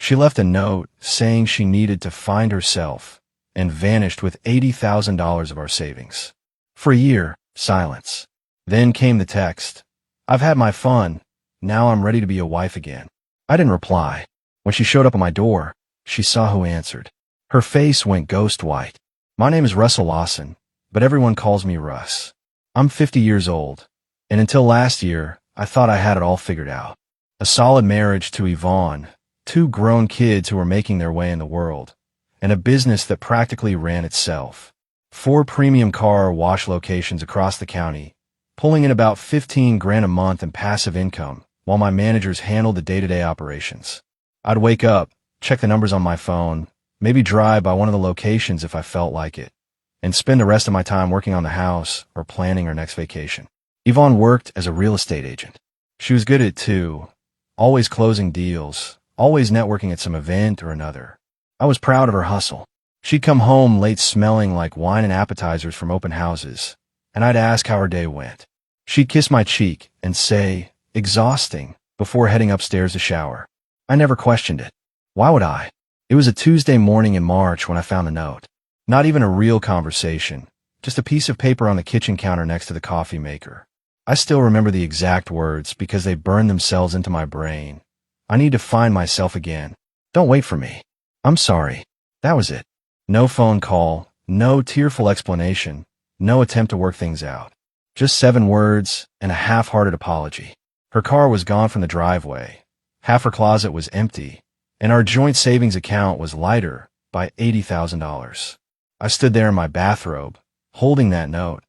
She left a note saying she needed to find herself and vanished with $80,000 of our savings. For a year, silence. Then came the text. I've had my fun. Now I'm ready to be a wife again. I didn't reply. When she showed up at my door, she saw who answered. Her face went ghost white. My name is Russell Lawson, but everyone calls me Russ. I'm 50 years old, and until last year, I thought I had it all figured out. A solid marriage to Yvonne, 2 grown kids who were making their way in the world, and a business that practically ran itself. 4 premium car wash locations across the county, pulling in about 15 grand a month in passive income, while my managers handled the day-to-day operations. I'd wake up, check the numbers on my phone, maybe drive by one of the locations if I felt like it, and spend the rest of my time working on the house or planning our next vacation. Yvonne worked as a real estate agent. She was good at it too, always closing deals, always networking at some event or another. I was proud of her hustle. She'd come home late smelling like wine and appetizers from open houses, and I'd ask how her day went. She'd kiss my cheek and say, exhausting, before heading upstairs to shower. I never questioned it. Why would I? It was a Tuesday morning in March when I found the note. Not even a real conversation, just a piece of paper on the kitchen counter next to the coffee maker. I still remember the exact words because they burned themselves into my brain. I need to find myself again. Don't wait for me. I'm sorry. That was it. No phone call, no tearful explanation, no attempt to work things out. Just 7 words and a half-hearted apology. Her car was gone from the driveway. Half her closet was empty, and our joint savings account was lighter by $80,000. I stood there in my bathrobe, holding that note,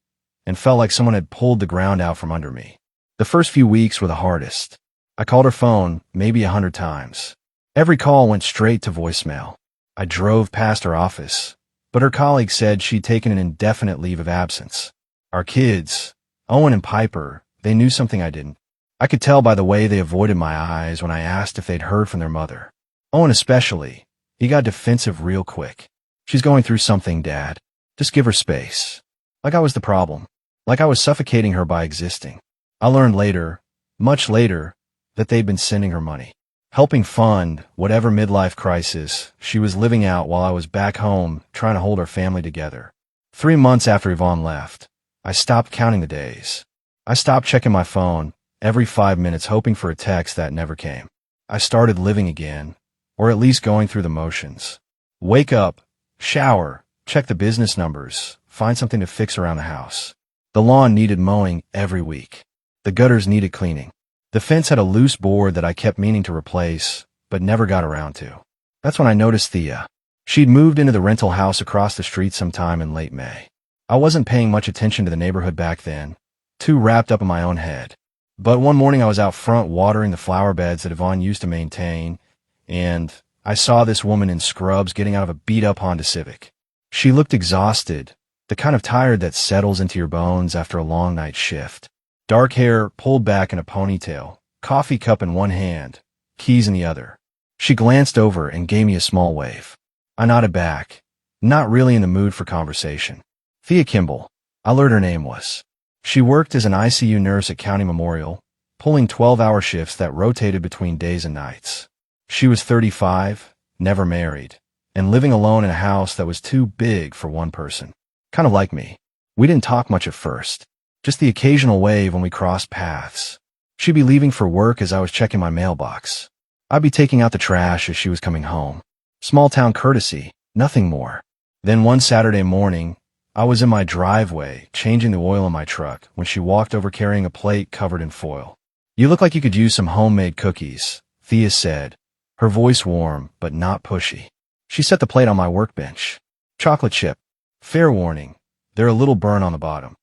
and felt like someone had pulled the ground out from under me. The first few weeks were the hardest. I called her phone maybe 100 times. Every call went straight to voicemail. I drove past her office, but her colleague said she'd taken an indefinite leave of absence. Our kids, Owen and Piper, they knew something I didn't. I could tell by the way they avoided my eyes when I asked if they'd heard from their mother. Owen especially. He got defensive real quick. She's going through something, Dad. Just give her space. Like I was the problem. Like I was suffocating her by existing. I learned later, much later, that they'd been sending her money, helping fund whatever midlife crisis she was living out while I was back home trying to hold our family together. 3 months after Yvonne left, I stopped counting the days. I stopped checking my phone every 5 minutes hoping for a text that never came. I started living again, or at least going through the motions. Wake up, shower, check the business numbers, find something to fix around the house. The lawn needed mowing every week. The gutters needed cleaning. The fence had a loose board that I kept meaning to replace, but never got around to. That's when I noticed Thea. She'd moved into the rental house across the street sometime in late May. I wasn't paying much attention to the neighborhood back then, too wrapped up in my own head. But one morning I was out front watering the flower beds that Yvonne used to maintain, and I saw this woman in scrubs getting out of a beat-up Honda Civic. She looked exhausted, the kind of tired that settles into your bones after a long night shift. Dark hair pulled back in a ponytail, coffee cup in one hand, keys in the other. She glanced over and gave me a small wave. I nodded back, not really in the mood for conversation. Thea Kimball, I learned her name was. She worked as an ICU nurse at County Memorial, pulling 12-hour shifts that rotated between days and nights. She was 35, never married, and living alone in a house that was too big for one person. Kind of like me. We didn't talk much at first. Just the occasional wave when we crossed paths. She'd be leaving for work as I was checking my mailbox. I'd be taking out the trash as she was coming home. Small-town courtesy, nothing more. Then one Saturday morning, I was in my driveway, changing the oil in my truck, when she walked over carrying a plate covered in foil. You look like you could use some homemade cookies, Thea said, her voice warm but not pushy. She set the plate on my workbench. Chocolate chip. Fair warning, they're a little burnt on the bottom.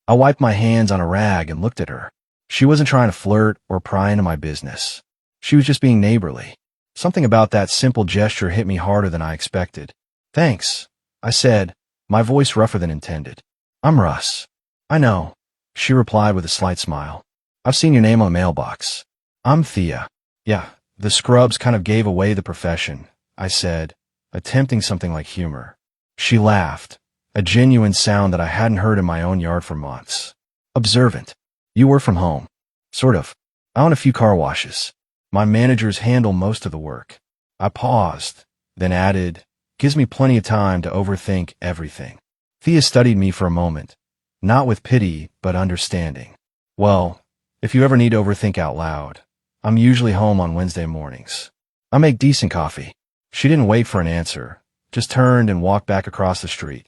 I wiped my hands on a rag and looked at her. She wasn't trying to flirt or pry into my business. She was just being neighborly. Something about that simple gesture hit me harder than I expected. Thanks, I said, my voice rougher than intended. I'm Russ. I know, she replied with a slight smile. I've seen your name on the mailbox. I'm Thea. Yeah, the scrubs kind of gave away the profession, I said, attempting something like humor. She laughed, a genuine sound that I hadn't heard in my own yard for months. Observant. You work from home. Sort of. I own a few car washes. My managers handle most of the work. I paused, then added, gives me plenty of time to overthink everything. Thea studied me for a moment, not with pity, but understanding. Well, if you ever need to overthink out loud, I'm usually home on Wednesday mornings. I make decent coffee. She didn't wait for an answer, just turned and walked back across the street,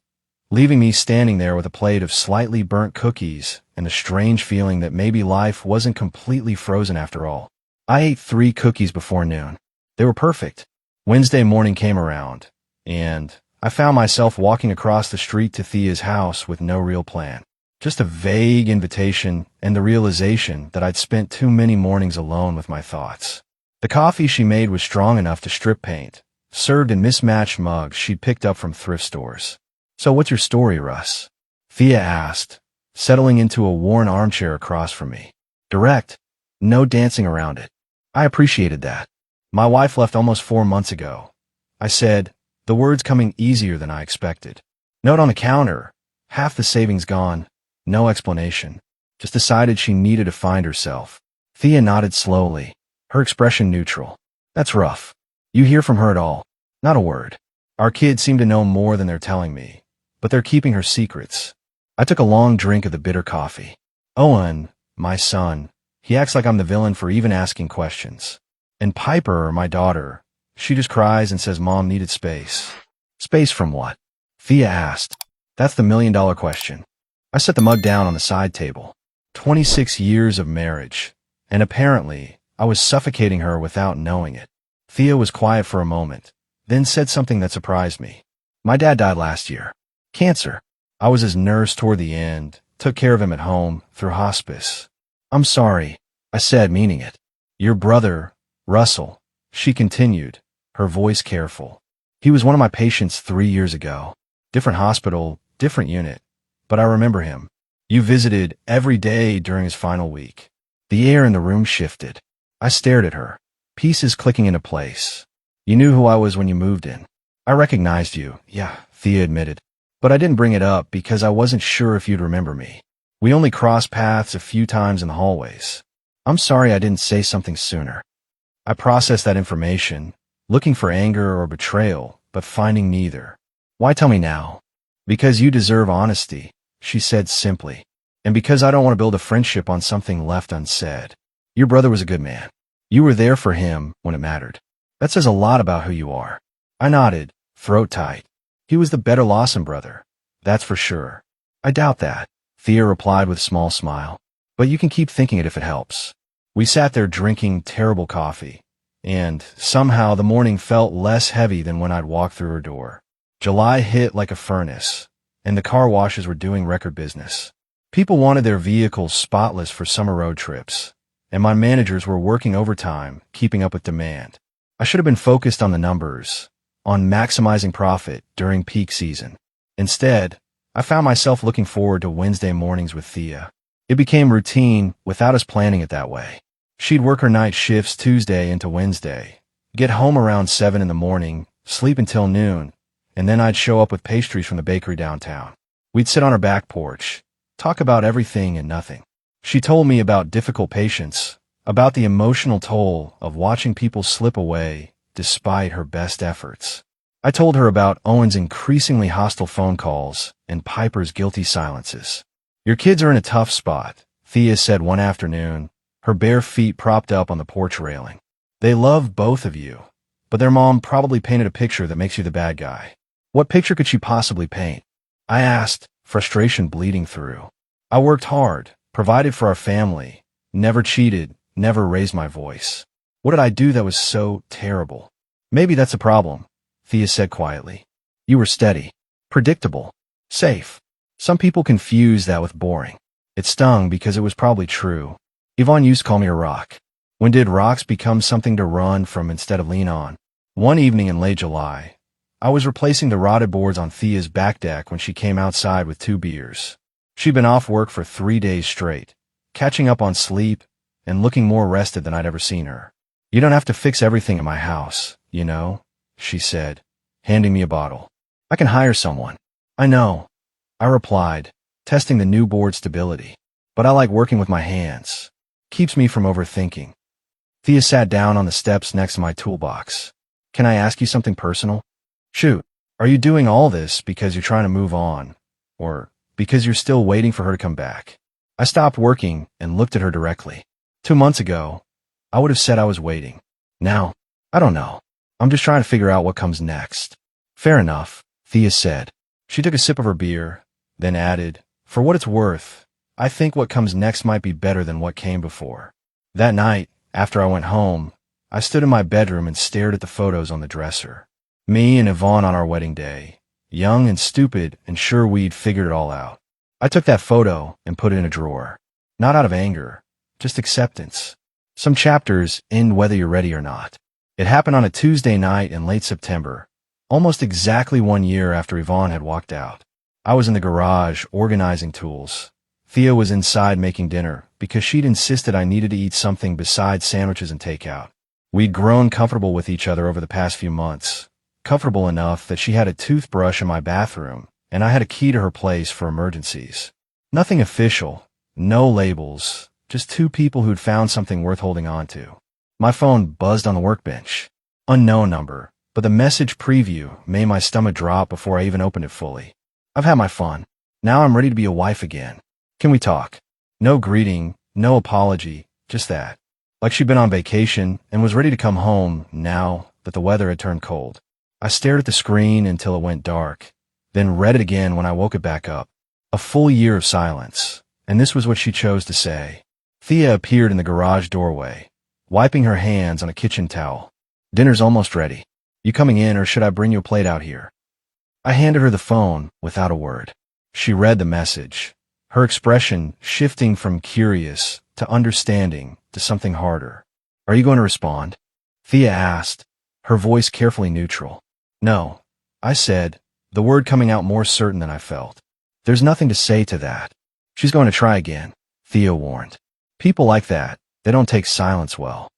leaving me standing there with a plate of slightly burnt cookies and the strange feeling that maybe life wasn't completely frozen after all. I ate 3 cookies before noon. They were perfect. Wednesday morning came around, and I found myself walking across the street to Thea's house with no real plan. Just a vague invitation and the realization that I'd spent too many mornings alone with my thoughts. The coffee she made was strong enough to strip paint, served in mismatched mugs she'd picked up from thrift stores. So what's your story, Russ? Thea asked, settling into a worn armchair across from me. Direct. No dancing around it. I appreciated that. My wife left almost 4 months ago. I said, the words coming easier than I expected. Note on the counter, half the savings gone. No explanation. Just decided she needed to find herself. Thea nodded slowly, her expression neutral. That's rough. You hear from her at all? Not a word. Our kids seem to know more than they're telling me, but they're keeping her secrets. I took a long drink of the bitter coffee. Owen, my son, he acts like I'm the villain for even asking questions. And Piper, my daughter, she just cries and says Mom needed space. Space from what? Thea asked. That's the million-dollar question. I set the mug down on the side table. 26 years of marriage, and apparently I was suffocating her without knowing it. Thea was quiet for a moment, then said something that surprised me. My dad died last year. Cancer. I was his nurse toward the end, took care of him at home, through hospice. I'm sorry, I said, meaning it. Your brother, Russell, she continued, her voice careful. He was one of my patients 3 years ago. Different hospital, different unit. But I remember him. You visited every day during his final week. The air in the room shifted. I stared at her, pieces clicking into place. You knew who I was when you moved in. I recognized you, yeah, Thea admitted. But I didn't bring it up because I wasn't sure if you'd remember me. We only crossed paths a few times in the hallways. I'm sorry I didn't say something sooner. I processed that information, looking for anger or betrayal, but finding neither. Why tell me now? Because you deserve honesty, she said simply. And because I don't want to build a friendship on something left unsaid. Your brother was a good man. You were there for him when it mattered. That says a lot about who you are. I nodded, throat tight. He was the better Lawson brother. That's for sure. I doubt that, Thea replied with a small smile. But you can keep thinking it if it helps. We sat there drinking terrible coffee, and somehow the morning felt less heavy than when I'd walked through her door. July hit like a furnace, and the car washes were doing record business. People wanted their vehicles spotless for summer road trips, and my managers were working overtime, keeping up with demand. I should have been focused on the numbers, on maximizing profit during peak season. Instead, I found myself looking forward to Wednesday mornings with Thea. It became routine without us planning it that way. She'd work her night shifts Tuesday into Wednesday, get home around 7 in the morning, sleep until noon, and then I'd show up with pastries from the bakery downtown. We'd sit on her back porch, talk about everything and nothing. She told me about difficult patients, about the emotional toll of watching people slip away despite her best efforts. I told her about Owen's increasingly hostile phone calls and Piper's guilty silences. Your kids are in a tough spot, Thea said one afternoon, her bare feet propped up on the porch railing. They love both of you, but their mom probably painted a picture that makes you the bad guy. What picture could she possibly paint? I asked, frustration bleeding through. I worked hard, provided for our family, never cheated, never raised my voice. What did I do that was so terrible? Maybe that's a problem, Thea said quietly. You were steady, predictable, safe. Some people confuse that with boring. It stung because it was probably true. Yvonne used to call me a rock. When did rocks become something to run from instead of lean on? One evening in late July, I was replacing the rotted boards on Thea's back deck when she came outside with 2 beers. She'd been off work for 3 days straight, catching up on sleep and looking more rested than I'd ever seen her. You don't have to fix everything at my house, you know, she said, handing me a bottle. I can hire someone. I know, I replied, testing the new board stability. But I like working with my hands. Keeps me from overthinking. Thea sat down on the steps next to my toolbox. Can I ask you something personal? Shoot, are you doing all this because you're trying to move on? Or because you're still waiting for her to come back? I stopped working and looked at her directly. 2 months ago, I would have said I was waiting. Now, I don't know. I'm just trying to figure out what comes next. Fair enough, Thea said. She took a sip of her beer, then added, for what it's worth, I think what comes next might be better than what came before. That night, after I went home, I stood in my bedroom and stared at the photos on the dresser. Me and Yvonne on our wedding day, young and stupid and sure we'd figured it all out. I took that photo and put it in a drawer. Not out of anger, just acceptance. Some chapters end whether you're ready or not. It happened on a Tuesday night in late September, almost exactly 1 year after Yvonne had walked out. I was in the garage organizing tools. Thea was inside making dinner because she'd insisted I needed to eat something besides sandwiches and takeout. We'd grown comfortable with each other over the past few months, comfortable enough that she had a toothbrush in my bathroom and I had a key to her place for emergencies. Nothing official, no labels, just two people who'd found something worth holding on to. My phone buzzed on the workbench. Unknown number, but the message preview made my stomach drop before I even opened it fully. I've had my fun. Now I'm ready to be a wife again. Can we talk? No greeting, no apology, just that. Like she'd been on vacation and was ready to come home now that the weather had turned cold. I stared at the screen until it went dark, then read it again when I woke it back up. A full year of silence, and this was what she chose to say. Thea appeared in the garage doorway, wiping her hands on a kitchen towel. Dinner's almost ready. You coming in or should I bring you a plate out here? I handed her the phone without a word. She read the message, her expression shifting from curious to understanding to something harder. Are you going to respond? Thea asked, her voice carefully neutral. No, I said, the word coming out more certain than I felt. There's nothing to say to that. She's going to try again, Thea warned. People like that, they don't take silence well.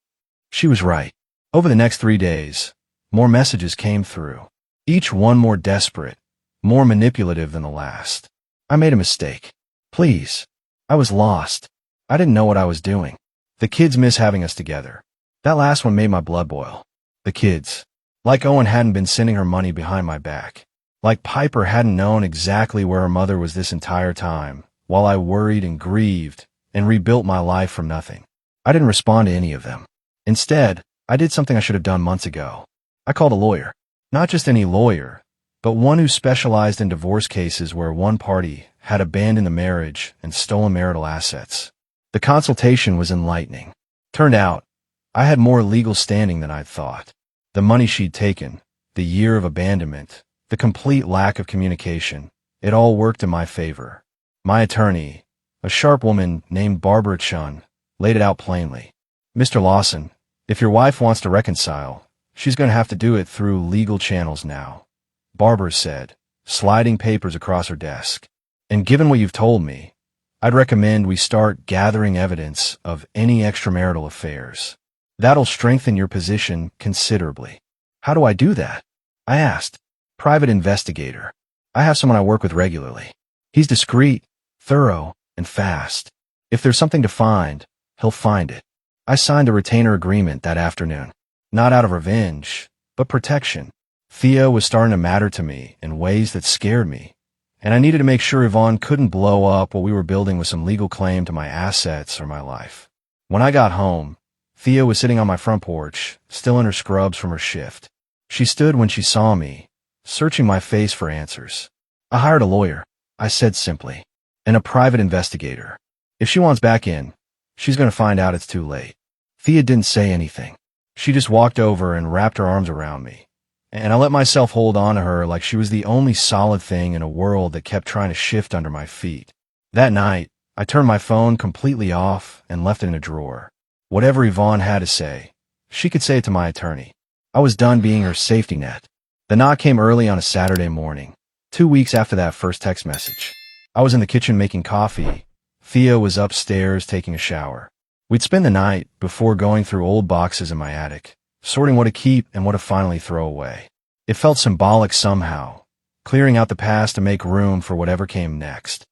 She was right. Over the next 3 days, more messages came through, each one more desperate, more manipulative than the last. I made a mistake. Please. I was lost. I didn't know what I was doing. The kids miss having us together. That last one made my blood boil. The kids. Like Owen hadn't been sending her money behind my back. Like Piper hadn't known exactly where her mother was this entire time, while I worried and grieved and rebuilt my life from nothing. I didn't respond to any of them. Instead, I did something I should have done months ago. I called a lawyer. Not just any lawyer, but one who specialized in divorce cases where one party had abandoned the marriage and stolen marital assets. The consultation was enlightening. Turned out, I had more legal standing than I'd thought. The money she'd taken, the year of abandonment, the complete lack of communication, it all worked in my favor. My attorney, a sharp woman named Barbara Chun, laid it out plainly. Mr. Lawson, if your wife wants to reconcile, she's going to have to do it through legal channels now, Barbara said, sliding papers across her desk. And given what you've told me, I'd recommend we start gathering evidence of any extramarital affairs. That'll strengthen your position considerably. How do I do that? I asked. Private investigator. I have someone I work with regularly. He's discreet, thorough, and fast. If there's something to find, he'll find it. I signed a retainer agreement that afternoon. Not out of revenge, but protection. Thea was starting to matter to me in ways that scared me, and I needed to make sure Yvonne couldn't blow up what we were building with some legal claim to my assets or my life. When I got home, Thea was sitting on my front porch, still in her scrubs from her shift. She stood when she saw me, searching my face for answers. I hired a lawyer, I said simply, and a private investigator. If she wants back in, she's going to find out it's too late. Thea didn't say anything. She just walked over and wrapped her arms around me, and I let myself hold on to her like she was the only solid thing in a world that kept trying to shift under my feet. That night, I turned my phone completely off and left it in a drawer. Whatever Yvonne had to say, she could say it to my attorney. I was done being her safety net. The knock came early on a Saturday morning, 2 weeks after that first text message. I was in the kitchen making coffee. Thea was upstairs taking a shower. We'd spend the night before going through old boxes in my attic, sorting what to keep and what to finally throw away. It felt symbolic somehow, clearing out the past to make room for whatever came next.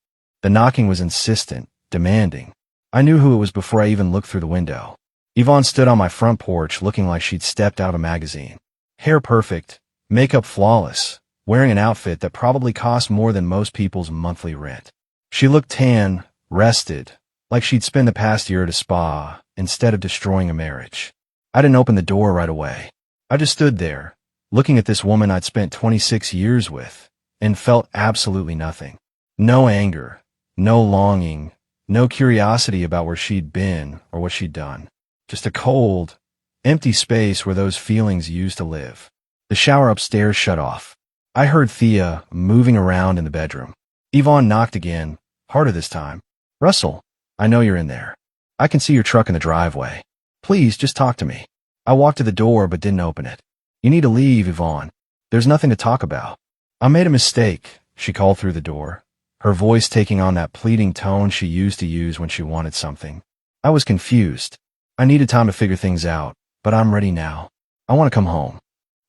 The knocking was insistent, demanding. I knew who it was before I even looked through the window. Yvonne stood on my front porch looking like she'd stepped out of a magazine. Hair perfect, makeup flawless, wearing an outfit that probably cost more than most people's monthly rent. She looked tan, rested, like she'd spent the past year at a spa instead of destroying a marriage. I didn't open the door right away. I just stood there, looking at this woman I'd spent 26 years with, and felt absolutely nothing. No anger, no longing, no curiosity about where she'd been or what she'd done. Just a cold, empty space where those feelings used to live. The shower upstairs shut off. I heard Thea moving around in the bedroom. Yvonne knocked again, harder this time. "Russell, I know you're in there. I can see your truck in the driveway. Please, just talk to me." I walked to the door but didn't open it. "You need to leave, Yvonne. There's nothing to talk about." "I made a mistake," she called through the door, her voice taking on that pleading tone she used to use when she wanted something. I was confused. I needed time to figure things out, but I'm ready now. I want to come home.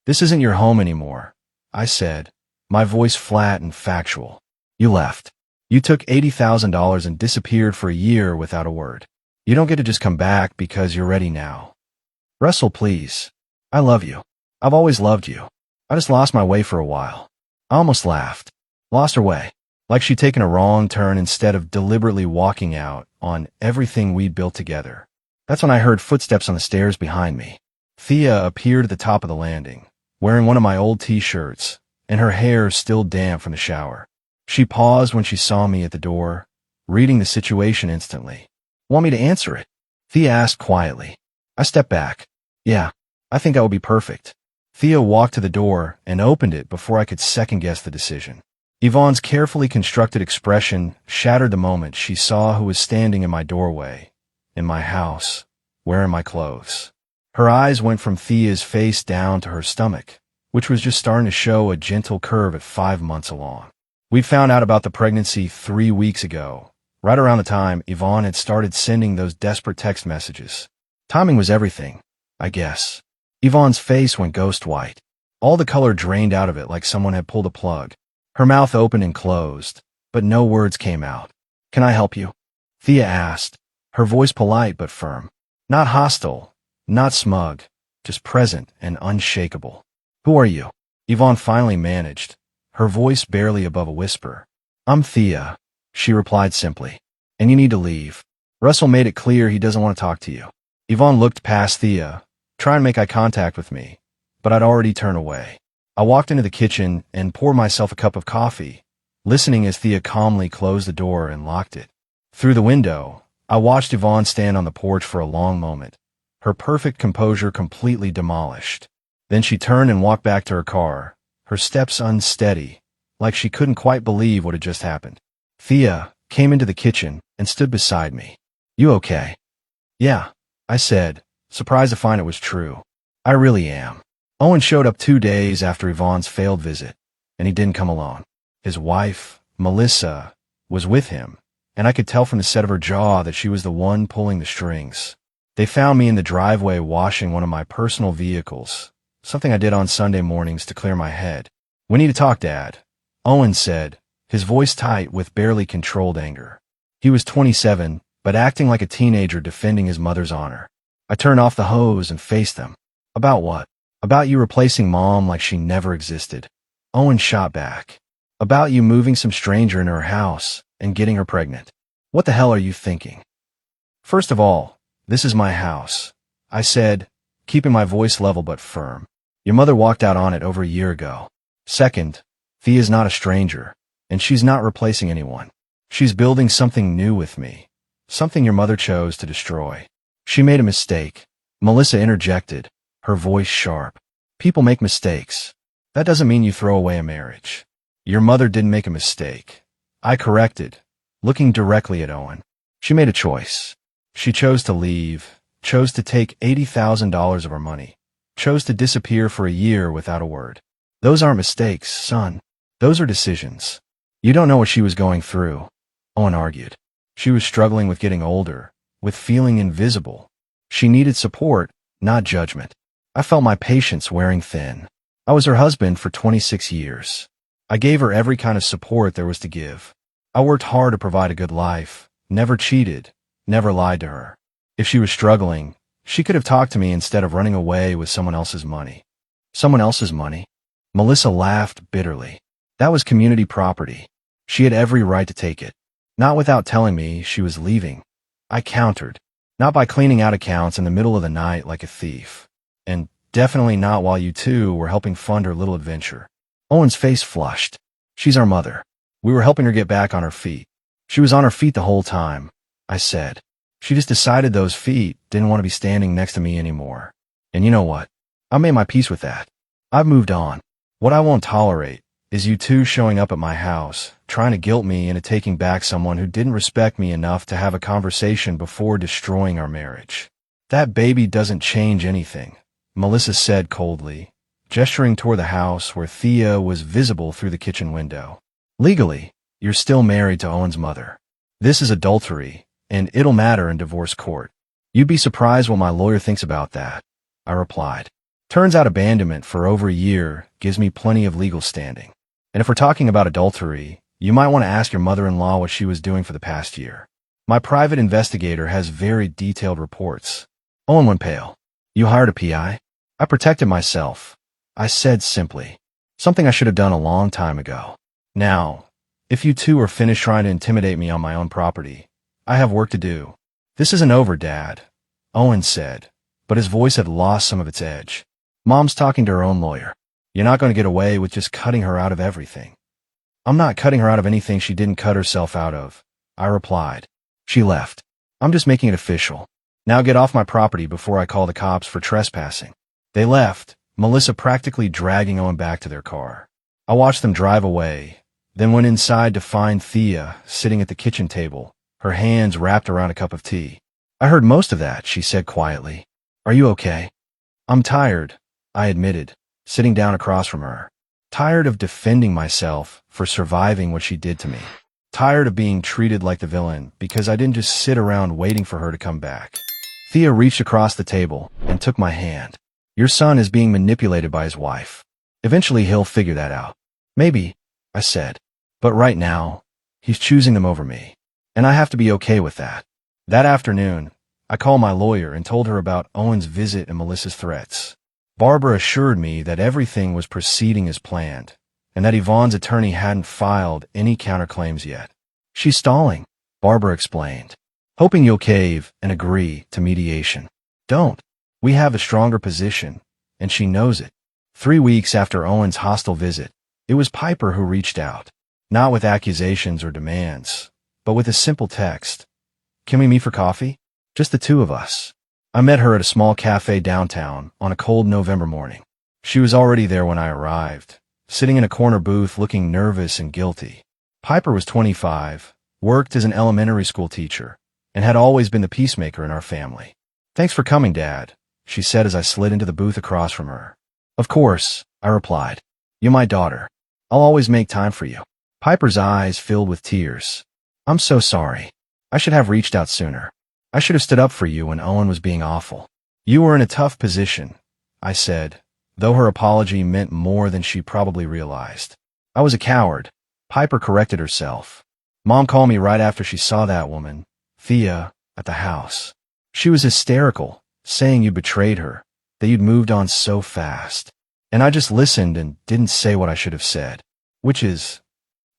"This isn't your home anymore," I said, my voice flat and factual. "You left. You took $80,000 and disappeared for a year without a word. You don't get to just come back because you're ready now." "Russell, please. I love you. I've always loved you. I just lost my way for a while." I almost laughed. Lost her way. Like she'd taken a wrong turn instead of deliberately walking out on everything we'd built together. That's when I heard footsteps on the stairs behind me. Thea appeared at the top of the landing, wearing one of my old t-shirts, and her hair still damp from the shower. She paused when she saw me at the door, reading the situation instantly. "Want me to answer it?" Thea asked quietly. I stepped back. "Yeah, I think that would be perfect." Thea walked to the door and opened it before I could second-guess the decision. Yvonne's carefully constructed expression shattered the moment she saw who was standing in my doorway, in my house, wearing my clothes. Her eyes went from Thea's face down to her stomach, which was just starting to show a gentle curve at 5 months along. We'd found out about the pregnancy 3 weeks ago, right around the time Yvonne had started sending those desperate text messages. Timing was everything, I guess. Yvonne's face went ghost white. All the color drained out of it like someone had pulled a plug. Her mouth opened and closed, but no words came out. "Can I help you?" Thea asked, her voice polite but firm. Not hostile, not smug, just present and unshakable. "Who are you?" Yvonne finally managed, her voice barely above a whisper. "I'm Thea," she replied simply. "And you need to leave. Russell made it clear he doesn't want to talk to you." Yvonne looked past Thea, trying to make eye contact with me, but I'd already turned away. I walked into the kitchen and poured myself a cup of coffee, listening as Thea calmly closed the door and locked it. Through the window, I watched Yvonne stand on the porch for a long moment, her perfect composure completely demolished. Then she turned and walked back to her car, her steps unsteady, like she couldn't quite believe what had just happened. Thea came into the kitchen and stood beside me. "You okay?" "Yeah," I said, surprised to find it was true. "I really am." Owen showed up 2 days after Yvonne's failed visit, and he didn't come alone. His wife, Melissa, was with him, and I could tell from the set of her jaw that she was the one pulling the strings. They found me in the driveway washing one of my personal vehicles, something I did on Sunday mornings to clear my head. "We need to talk, Dad," Owen said, his voice tight with barely controlled anger. He was 27, but acting like a teenager defending his mother's honor. I turned off the hose and faced them. "About what?" "About you replacing Mom like she never existed." Owen shot back. "About you moving some stranger into her house and getting her pregnant. What the hell are you thinking?" "First of all, this is my house," I said, keeping my voice level but firm. "Your mother walked out on it over a year ago. Second, Thea's not a stranger, and she's not replacing anyone. She's building something new with me, something your mother chose to destroy." "She made a mistake," Melissa interjected, her voice sharp. "People make mistakes. That doesn't mean you throw away a marriage." "Your mother didn't make a mistake," I corrected, looking directly at Owen. "She made a choice. She chose to leave, chose to take $80,000 of our money, chose to disappear for a year without a word. Those aren't mistakes, son. Those are decisions." "You don't know what she was going through," Owen argued. "She was struggling with getting older, with feeling invisible. She needed support, not judgment. I felt my patience wearing thin. I was her husband for 26 years. I gave her every kind of support there was to give. I worked hard to provide a good life, never cheated, never lied to her. If she was struggling, she could have talked to me instead of running away with someone else's money. Someone else's money? Melissa laughed bitterly. That was community property. She had every right to take it. Not without telling me she was leaving. I countered. Not by cleaning out accounts in the middle of the night like a thief. And definitely not while you two were helping fund her little adventure. Owen's face flushed. She's our mother. We were helping her get back on her feet. She was on her feet the whole time, I said. She just decided those feet didn't want to be standing next to me anymore. And you know what? I made my peace with that. I've moved on. What I won't tolerate is you two showing up at my house, trying to guilt me into taking back someone who didn't respect me enough to have a conversation before destroying our marriage. That baby doesn't change anything, Melissa said coldly, gesturing toward the house where Thea was visible through the kitchen window. Legally, you're still married to Owen's mother. This is adultery, and it'll matter in divorce court. You'd be surprised what my lawyer thinks about that, I replied. Turns out abandonment for over a year gives me plenty of legal standing. And if we're talking about adultery, you might want to ask your mother-in-law what she was doing for the past year. My private investigator has very detailed reports. Owen went pale. You hired a PI? I protected myself, I said simply. Something I should have done a long time ago. Now, if you two are finished trying to intimidate me on my own property, I have work to do. This isn't over, Dad, Owen said, but his voice had lost some of its edge. Mom's talking to her own lawyer. You're not going to get away with just cutting her out of everything. I'm not cutting her out of anything she didn't cut herself out of, I replied. She left. I'm just making it official. Now get off my property before I call the cops for trespassing. They left, Melissa practically dragging Owen back to their car. I watched them drive away, then went inside to find Thea sitting at the kitchen table, her hands wrapped around a cup of tea. I heard most of that, she said quietly. Are you okay? I'm tired, I admitted, sitting down across from her. Tired of defending myself for surviving what she did to me. Tired of being treated like the villain because I didn't just sit around waiting for her to come back. Thea reached across the table and took my hand. Your son is being manipulated by his wife. Eventually he'll figure that out. Maybe, I said. But right now, he's choosing them over me. And I have to be okay with that. That afternoon, I called my lawyer and told her about Owen's visit and Melissa's threats. Barbara assured me that everything was proceeding as planned, and that Yvonne's attorney hadn't filed any counterclaims yet. She's stalling, Barbara explained, hoping you'll cave and agree to mediation. Don't. We have a stronger position, and she knows it. 3 weeks after Owen's hostile visit, it was Piper who reached out, not with accusations or demands, but with a simple text. Can we meet for coffee? Just the two of us. I met her at a small cafe downtown on a cold November morning. She was already there when I arrived, sitting in a corner booth looking nervous and guilty. Piper was 25, worked as an elementary school teacher, and had always been the peacemaker in our family. Thanks for coming, Dad, she said as I slid into the booth across from her. Of course, I replied. You're my daughter. I'll always make time for you. Piper's eyes filled with tears. I'm so sorry. I should have reached out sooner. I should have stood up for you when Owen was being awful. You were in a tough position, I said, though her apology meant more than she probably realized. I was a coward. Piper corrected herself. Mom called me right after she saw that woman, Thea, at the house. She was hysterical, saying you betrayed her, that you'd moved on so fast. And I just listened and didn't say what I should have said, which is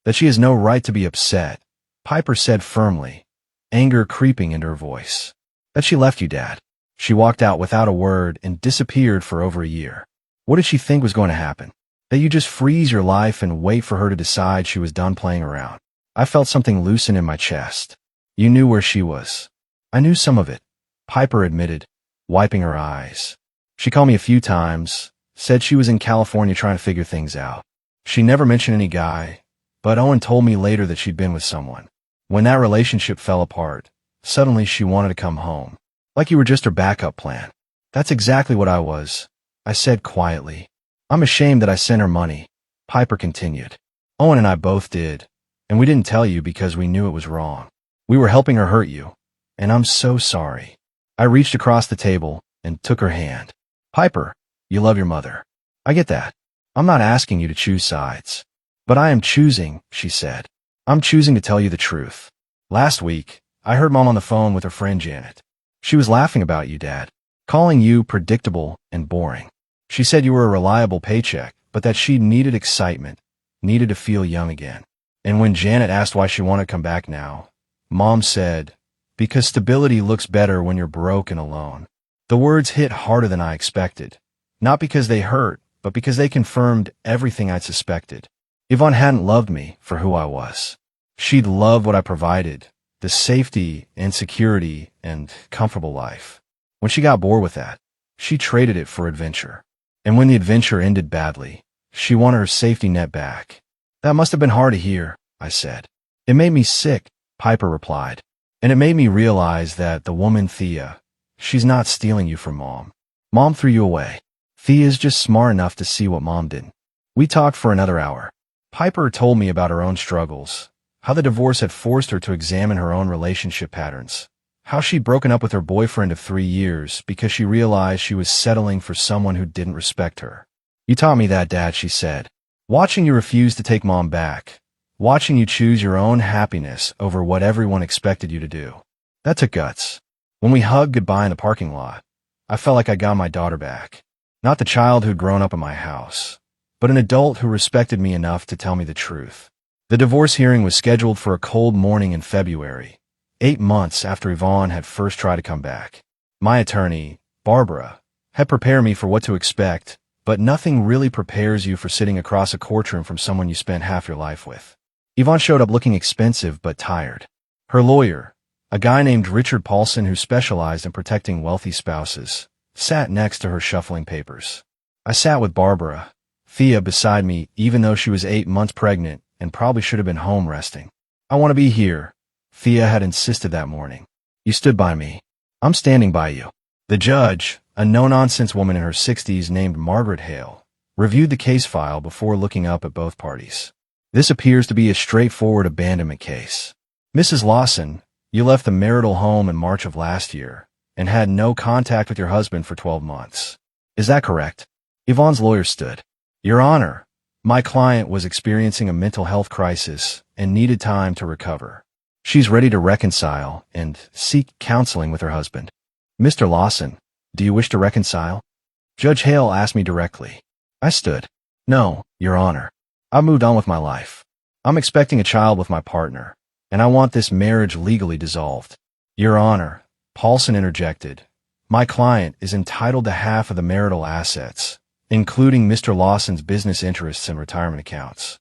that she has no right to be upset, Piper said firmly, anger creeping into her voice. That she left you, Dad. She walked out without a word and disappeared for over a year. What did she think was going to happen? That you just freeze your life and wait for her to decide she was done playing around? I felt something loosen in my chest. You knew where she was. I knew some of it, Piper admitted, wiping her eyes. She called me a few times, said she was in California trying to figure things out. She never mentioned any guy, but Owen told me later that she'd been with someone. When that relationship fell apart, suddenly she wanted to come home. Like you were just her backup plan. That's exactly what I was, I said quietly. I'm ashamed that I sent her money, Piper continued. Owen and I both did, and we didn't tell you because we knew it was wrong. We were helping her hurt you, and I'm so sorry. I reached across the table and took her hand. Piper, you love your mother. I get that. I'm not asking you to choose sides. But I am choosing, she said. I'm choosing to tell you the truth. Last week, I heard Mom on the phone with her friend Janet. She was laughing about you, Dad, calling you predictable and boring. She said you were a reliable paycheck, but that she needed excitement, needed to feel young again. And when Janet asked why she wanted to come back now, Mom said, because stability looks better when you're broke and alone. The words hit harder than I expected. Not because they hurt, but because they confirmed everything I'd suspected. Yvonne hadn't loved me for who I was. She'd loved what I provided, the safety and security and comfortable life. When she got bored with that, she traded it for adventure. And when the adventure ended badly, she wanted her safety net back. That must have been hard to hear, I said. It made me sick, Piper replied. And it made me realize that the woman Thea, she's not stealing you from Mom. Mom threw you away. Thea's just smart enough to see what Mom didn't. We talked for another hour. Piper told me about her own struggles, how the divorce had forced her to examine her own relationship patterns, how she'd broken up with her boyfriend of 3 years because she realized she was settling for someone who didn't respect her. You taught me that, Dad, she said. Watching you refuse to take Mom back, watching you choose your own happiness over what everyone expected you to do. That took guts. When we hugged goodbye in the parking lot, I felt like I got my daughter back. Not the child who'd grown up in my house, but an adult who respected me enough to tell me the truth. The divorce hearing was scheduled for a cold morning in February, 8 months after Yvonne had first tried to come back. My attorney, Barbara, had prepared me for what to expect, but nothing really prepares you for sitting across a courtroom from someone you spent half your life with. Yvonne showed up looking expensive but tired. Her lawyer, a guy named Richard Paulson who specialized in protecting wealthy spouses, sat next to her shuffling papers. I sat with Barbara, Thea beside me, even though she was 8 months pregnant and probably should have been home resting. I want to be here, Thea had insisted that morning. You stood by me. I'm standing by you. The judge, a no-nonsense woman in her 60s named Margaret Hale, reviewed the case file before looking up at both parties. This appears to be a straightforward abandonment case. Mrs. Lawson, you left the marital home in March of last year and had no contact with your husband for 12 months. Is that correct? Yvonne's lawyer stood. Your Honor, my client was experiencing a mental health crisis and needed time to recover. She's ready to reconcile and seek counseling with her husband. Mr. Lawson, do you wish to reconcile? Judge Hale asked me directly. I stood. No, Your Honor. I've moved on with my life. I'm expecting a child with my partner, and I want this marriage legally dissolved. Your Honor, Paulson interjected. My client is entitled to half of the marital assets, including Mr. Lawson's business interests and retirement accounts.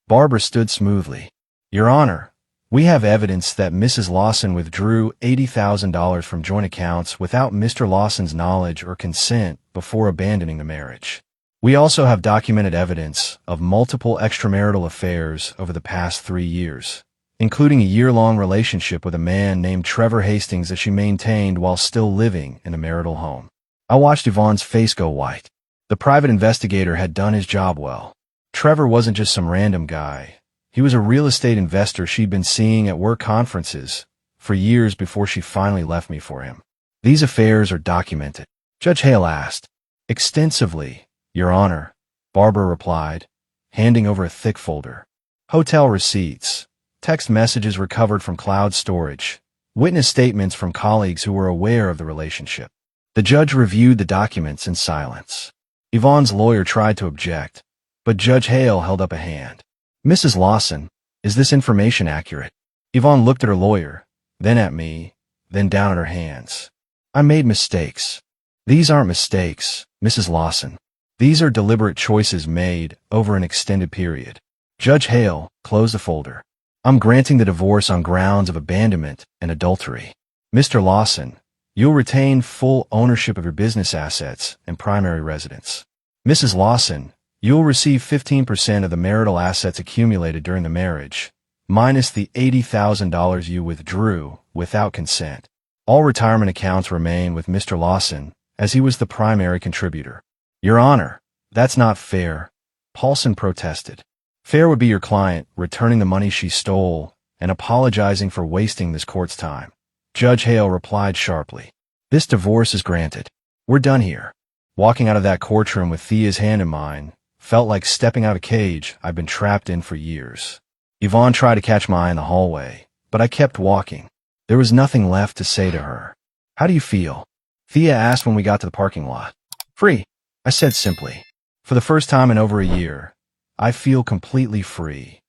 Barbara stood smoothly. Your Honor, we have evidence that Mrs. Lawson withdrew $80,000 from joint accounts without Mr. Lawson's knowledge or consent before abandoning the marriage. We also have documented evidence of multiple extramarital affairs over the past 3 years, including a year-long relationship with a man named Trevor Hastings that she maintained while still living in a marital home. I watched Yvonne's face go white. The private investigator had done his job well. Trevor wasn't just some random guy. He was a real estate investor she'd been seeing at work conferences for years before she finally left me for him. These affairs are documented. Judge Hale asked. Extensively, Your Honor, Barbara replied, handing over a thick folder. Hotel receipts, text messages recovered from cloud storage, witness statements from colleagues who were aware of the relationship. The judge reviewed the documents in silence. Yvonne's lawyer tried to object, but Judge Hale held up a hand. Mrs. Lawson, is this information accurate? Yvonne looked at her lawyer, then at me, then down at her hands. I made mistakes. These aren't mistakes, Mrs. Lawson. These are deliberate choices made over an extended period. Judge Hale closed the folder. I'm granting the divorce on grounds of abandonment and adultery. Mr. Lawson, you'll retain full ownership of your business assets and primary residence. Mrs. Lawson, you'll receive 15% of the marital assets accumulated during the marriage, minus the $80,000 you withdrew without consent. All retirement accounts remain with Mr. Lawson, as he was the primary contributor. Your Honor, that's not fair, Paulson protested. Fair would be your client returning the money she stole and apologizing for wasting this court's time. Judge Hale replied sharply. This divorce is granted. We're done here. Walking out of that courtroom with Thea's hand in mine felt like stepping out of a cage I'd been trapped in for years. Yvonne tried to catch my eye in the hallway, but I kept walking. There was nothing left to say to her. How do you feel? Thea asked when we got to the parking lot. Free, I said simply. For the first time in over a year, I feel completely free.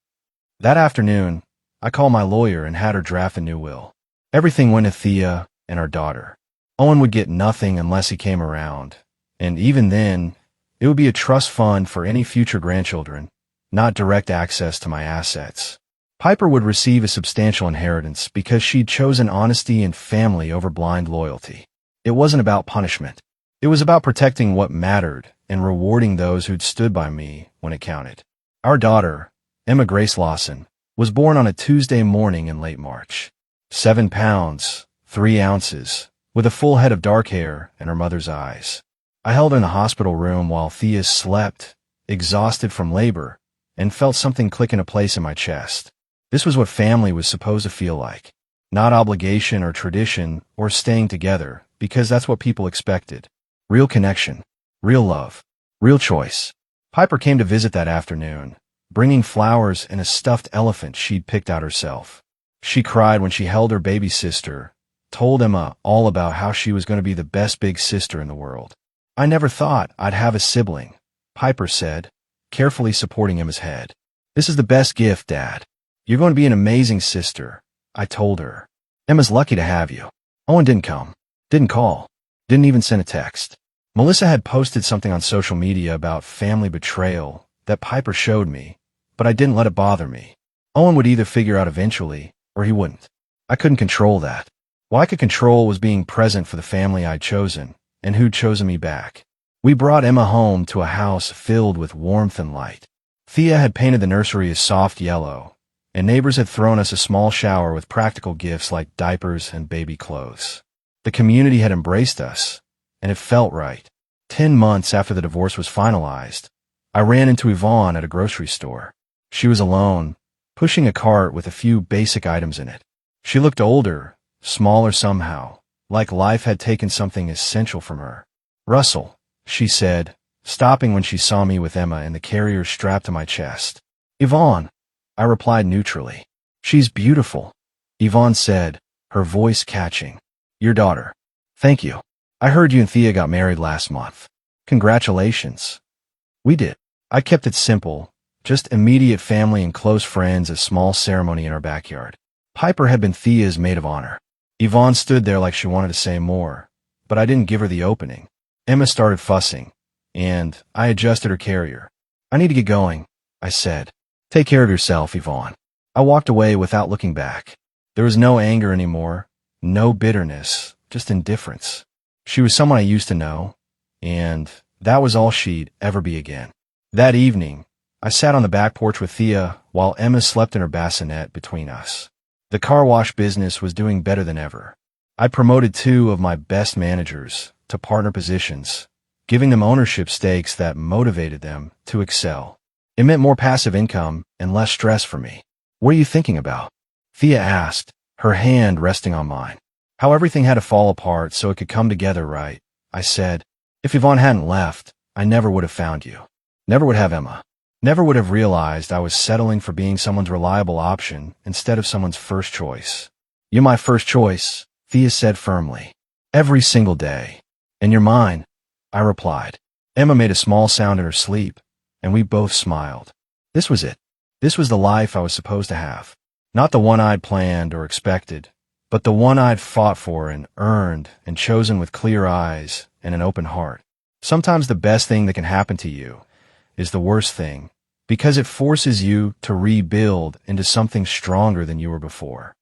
That afternoon, I called my lawyer and had her draft a new will. Everything went to Thea and our daughter. Owen would get nothing unless he came around, and even then, it would be a trust fund for any future grandchildren, not direct access to my assets. Piper would receive a substantial inheritance because she'd chosen honesty and family over blind loyalty. It wasn't about punishment. It was about protecting what mattered and rewarding those who'd stood by me when it counted. Our daughter, Emma Grace Lawson, was born on a Tuesday morning in late March. 7 pounds, 3 ounces, with a full head of dark hair and her mother's eyes. I held her in the hospital room while Thea slept, exhausted from labor, and felt something click into place in my chest. This was what family was supposed to feel like. Not obligation or tradition or staying together, because that's what people expected. Real connection, real love, real choice. Piper came to visit that afternoon, bringing flowers and a stuffed elephant she'd picked out herself. She cried when she held her baby sister, told Emma all about how she was going to be the best big sister in the world. I never thought I'd have a sibling, Piper said, carefully supporting Emma's head. This is the best gift, Dad. You're going to be an amazing sister, I told her. Emma's lucky to have you. Owen didn't come, didn't call, didn't even send a text. Melissa had posted something on social media about family betrayal that Piper showed me, but I didn't let it bother me. Owen would either figure out eventually, or he wouldn't. I couldn't control that. What I could control was being present for the family I'd chosen, and who'd chosen me back. We brought Emma home to a house filled with warmth and light. Thea had painted the nursery a soft yellow, and neighbors had thrown us a small shower with practical gifts like diapers and baby clothes. The community had embraced us, and it felt right. 10 months after the divorce was finalized, I ran into Yvonne at a grocery store. She was alone, pushing a cart with a few basic items in it. She looked older, smaller somehow, like life had taken something essential from her. "Russell," she said, stopping when she saw me with Emma and the carrier strapped to my chest. "Yvonne," I replied neutrally. "She's beautiful," Yvonne said, her voice catching. "Your daughter." "Thank you. I heard you and Thea got married last month." "Congratulations." "We did." I kept it simple, just immediate family and close friends, a small ceremony in our backyard. Piper had been Thea's maid of honor. Yvonne stood there like she wanted to say more, but I didn't give her the opening. Emma started fussing, and I adjusted her carrier. "I need to get going," I said. "Take care of yourself, Yvonne." I walked away without looking back. There was no anger anymore, no bitterness, just indifference. She was someone I used to know, and that was all she'd ever be again. That evening, I sat on the back porch with Thea while Emma slept in her bassinet between us. The car wash business was doing better than ever. I promoted 2 of my best managers to partner positions, giving them ownership stakes that motivated them to excel. It meant more passive income and less stress for me. "What are you thinking about?" Thea asked, her hand resting on mine. "How everything had to fall apart so it could come together right," I said. "If Yvonne hadn't left, I never would have found you. Never would have Emma. Never would have realized I was settling for being someone's reliable option instead of someone's first choice." "You're my first choice," Thea said firmly. "Every single day. And you're mine," I replied. Emma made a small sound in her sleep, and we both smiled. This was it. This was the life I was supposed to have. Not the one I'd planned or expected, but the one I'd fought for and earned and chosen with clear eyes and an open heart. Sometimes the best thing that can happen to you is the worst thing, because it forces you to rebuild into something stronger than you were before.